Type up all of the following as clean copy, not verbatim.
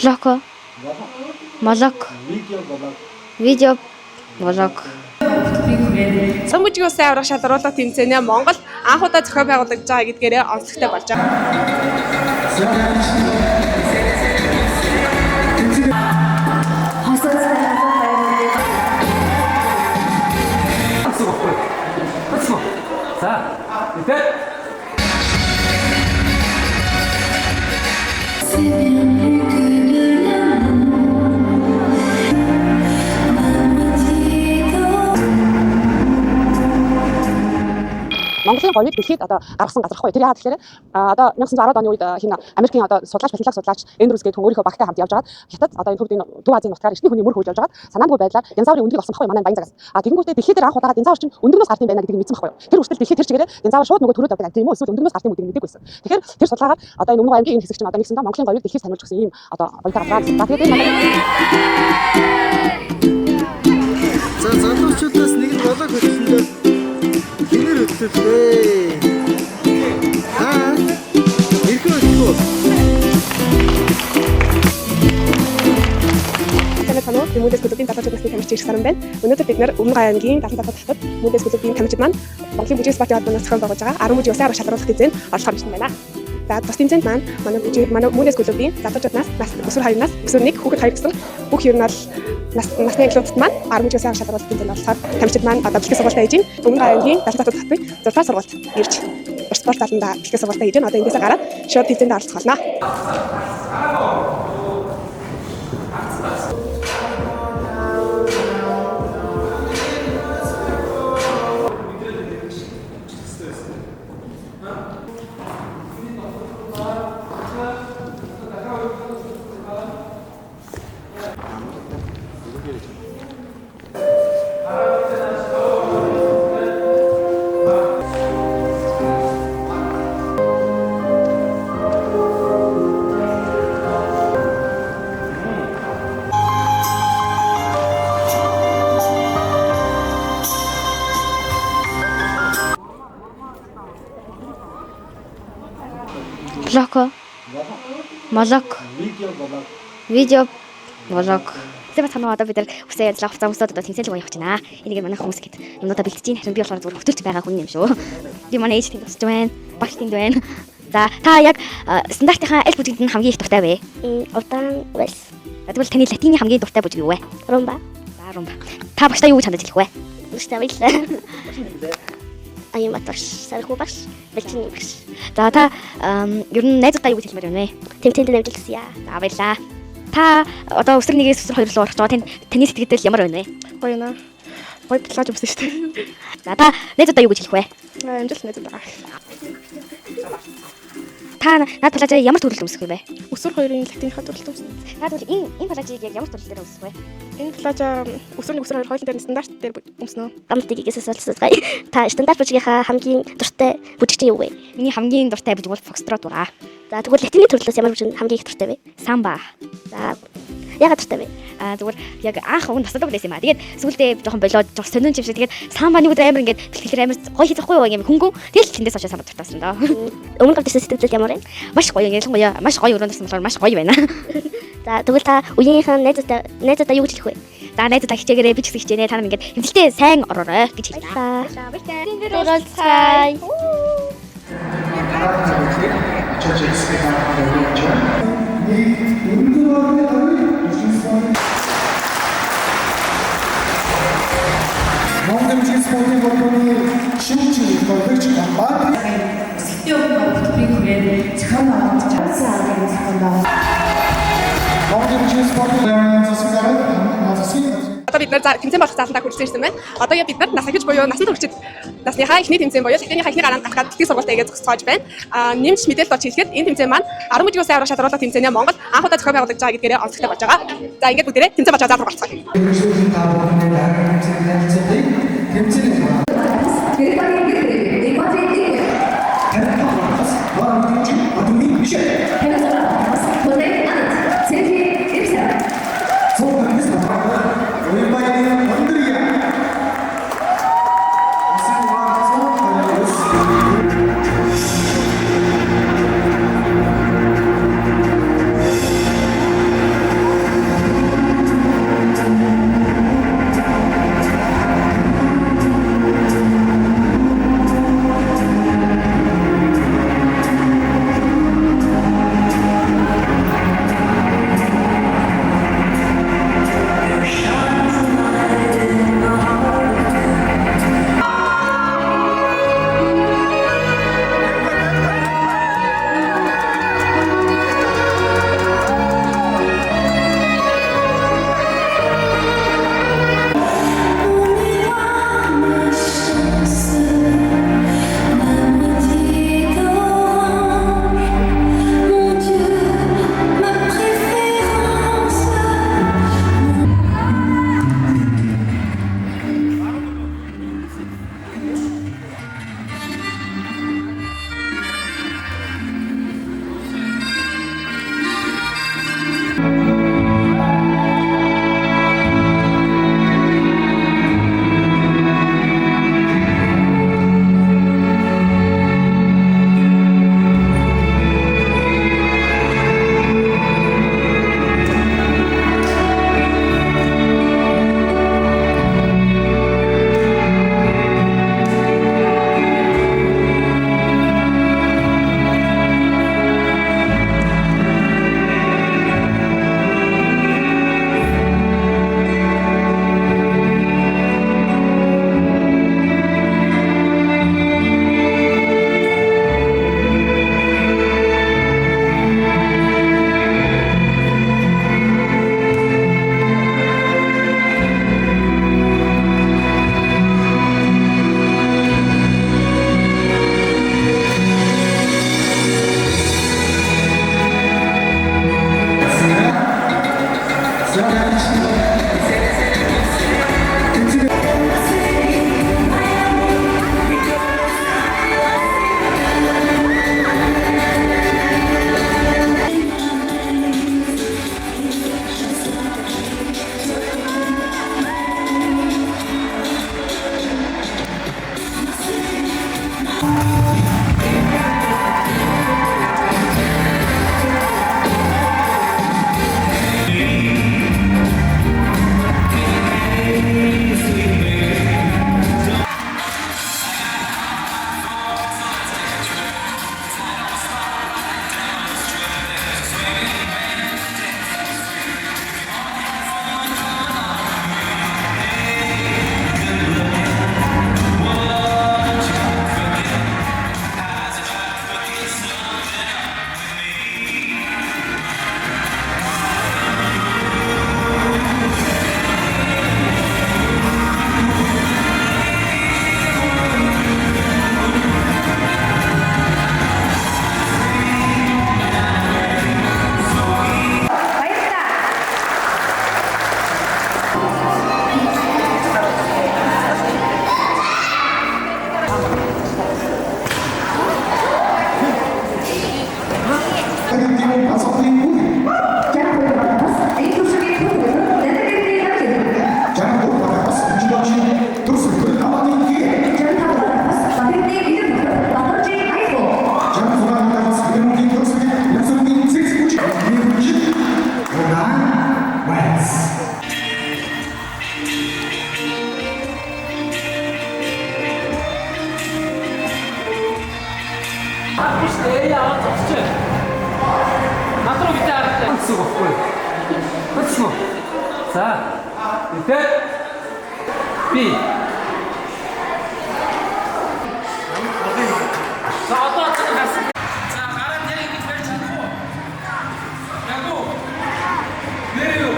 Блоко. Молок. Видео блог. Сонгожгийн улсын аврах шалруулга тэмцээнээ Монгол анх удаа зохион байгуулагдж байгаа гэдгээрээ онцлогтой болж Монголын говийг дэлхийд одоо гаргасан газар хгүй. Тэр яагаад тэгэхээр одоо 1910 оны үед хин Америкийн одоо судлаач, баталгааг судлаач Эндрюс гэдэг хүн өөрийнхөө багтай хамт явж байгаад хятад одоо энэ төвдийн Дүү Азийн нутгаар эртний хүний мөр хөөж явж байгаад санаандгүй байдлаар динозаврын өндрийг олсон байхгүй манай баян цагаас. Тэгэнгүүтээ дэлхийд дээр анх удаага динозавр чинь өндөрнөөс гарт юм байна гэдгийг мэдсэн байхгүй. Тэр үртэл дэлхийд тэр чигээрээ динозавр шууд нөгөө төрөөд авдаг тийм үү? Эсвэл өндөрнөөс гарт юм гэдгийг мэдээгүй байсан. Тэгэхээр тэр судалгаагаар одоо энэ өмнө аймгийн энэ хэсэг чинь одоо нэгсэндээ Монголын говийг дэлхийд таниулж өгсөн ийм одоо баялаг газар. Тэгээд энэ За залуучуудаас нэг нь болоо хөтлөндөө хинэр хөтлөлөө. Мөндөс клубын залуучууд насны тамирчин ирэх саран байна. Өнөөдөр бид нэр Өмнө Гай аймгийн 75 дахь хотод Мөндөс клубын тамирчид маань Монголын бүжиг спортын албанаас зохион байгуулж байгаа 10 бүжиг улсын аврах шалралт тэмцээнд оролцох гэж байна. За тус тэмцээнд маань манай Мөндөс клубын залуучууднаас өсвөр 2-наас өсвөр 1 хүүхэд 2 гэсэн бүх ер нь бол насны клубт маань 10 бүжиг улсын аврах шалралт тэмцээнд оролцохоор тамирчид маань одоо бэлтгэл сургалтаа хийж байна. Өмнө Гай аймгийн 75 дахь хотын 6 дугаар сургалт ирж спорт талында бэлтгэл сургалтаа хийж байна. Одоо эндээсээ гараад шууд тэмцээнд оролцох болно. Блоко. Молок. Видео блог. Тэгвэл танаа одоо бид нар хүсээ ярьж авах замсууд одоо тэнцэл гоё явах гэж байна. Энийг манай хүмүүс гээд юмнуудаа бэлтжиж, харин би болохоор зүгээр хөтөлж байгаа хүн юм шүү. Би манай ээж тийм босч байна. Багш тийм байна. За та яг стандартынхаа аль бүжигт нь хамгийн их дуртай вэ? Удаан вальс. Тэгвэл таны латины хамгийн дуртай бүжиг юу вэ? Румба. За румба. Та багштай юу гэж хандаж хэлэх вэ? Ustawill. Аюу матарш, сархуу багш, бэлчний багш. За та ер нь найзуудаа юу гэж хэлмээр байна вэ? Тэмцээнд навжилсан яа. За баярлаа. Та одоо өсвөр 1-ээс өсвөр 2 руу орох байгаа. Таны сэтгэл ямар байна вэ? Гоё наа. Гоё плаж өмсөн шүү дээ. За та найзуудаа юу гэж хэлэх вэ? Амжилт найзууд байгаа. Та наад плажаа ямар төрөлд өмсөх вэ? Өсвөр 2-ын латиныхаа төрөлд өмсөн. Наад бол энэ плажийг яг ямар төрөлдөр өмсөх вэ? Энэ плажа өсвөр 1 өсвөр 2 хоолн дээр стандарт дээр өмснө. Гамтыг игээс солилцоосгай. Та стандарт бүжгийнхаа хамгийн дуртай бүжиг чинь юу вэ? Миний хамгийн дуртай бүжиг бол фокстрот дураа. За тэгвэл латины төрлөөс ямар бүжиг хамгийн их дуртай вэ? Самба. За ягаад дуртай вэ? Зүгээр яг анх өмнө тасдаг байсан юм аа. Тэгээд сүүлдээ жоохон болоод жоохон сонин юм шиг. Тэгээд самбаны өдөр амар ингээд бэлтгэхээр амар гоё хийхгүй юу юм хөнгөн. Тэгэл тэндээс очиж самбад дуртайсан доо. Өмнө гавьсан сэтгэл ямар вэ? Маш гоё ялангуяа маш гоё өрөөндөрсөн болохоор маш гоё байна. За тэгвэл та үеийнхээ найзуудаа юу гэж хэлэх вэ? За найзуудаа хичээгээрээ би ч гэсэн хичээнэ. Та нар ингээд хэмжилтээ сайн ороорой гэж хэлээ. Баярлалаа. Монгол спортын холбооны шүүгчийн болгож хамбаа Сэтгэл хөдлөлтийг хүрээд зохион байгуулж чадсан аргыг зохион байгуулж. Монгол спортын засгийн Одоо бид нар тэмцээн болох заалтаа хүрсэн ирсэн байна. Одоо яг бид нар нас ахиж буюу насан туршид насныхаа эхний тэмцээн буюу латиныхаа эхний гараанд гарахад бэлтгэл сургалтаа хийж зогсоож байна. Нэмж мэдээлэл болж хэлэхэд энэ тэмцээн маань 10 бүжиг улсын аврах шалралт тэмцээнээ Монгол анх удаа зохион байгуулагдж байгаа гэдгээрээ онцлогтой болж байгаа. За ингээд бүгдээрээ тэмцээн болж байгаа заалруу болцгоо. За. Ихэд. Би. За одоо гарсан. За гараад яг ингэж байж чадах уу? Яг уу. Нэр юу?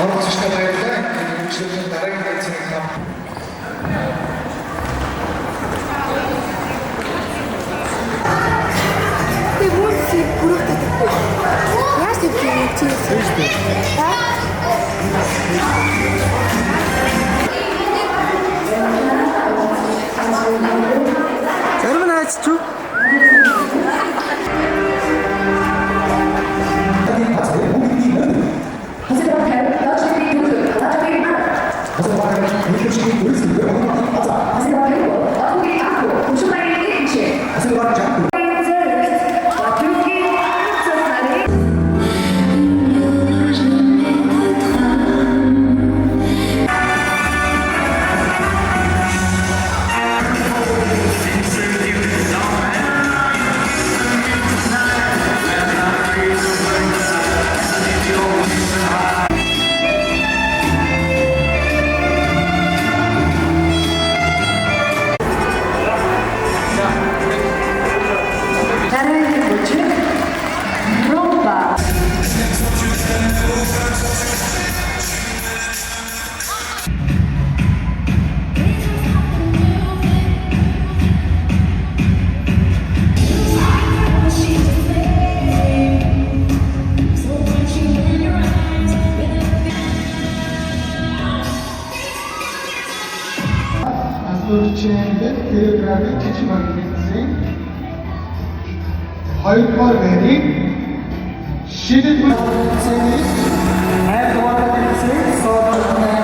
Оролцогчдод баярлалаа. Хөгжлийн дараагийн байцааны хам. Зарим нь айц чүү? Koreografik teaching organizing. Hayırlar verdik. Şiddet ve sevgi. Her duvarda kimse sağ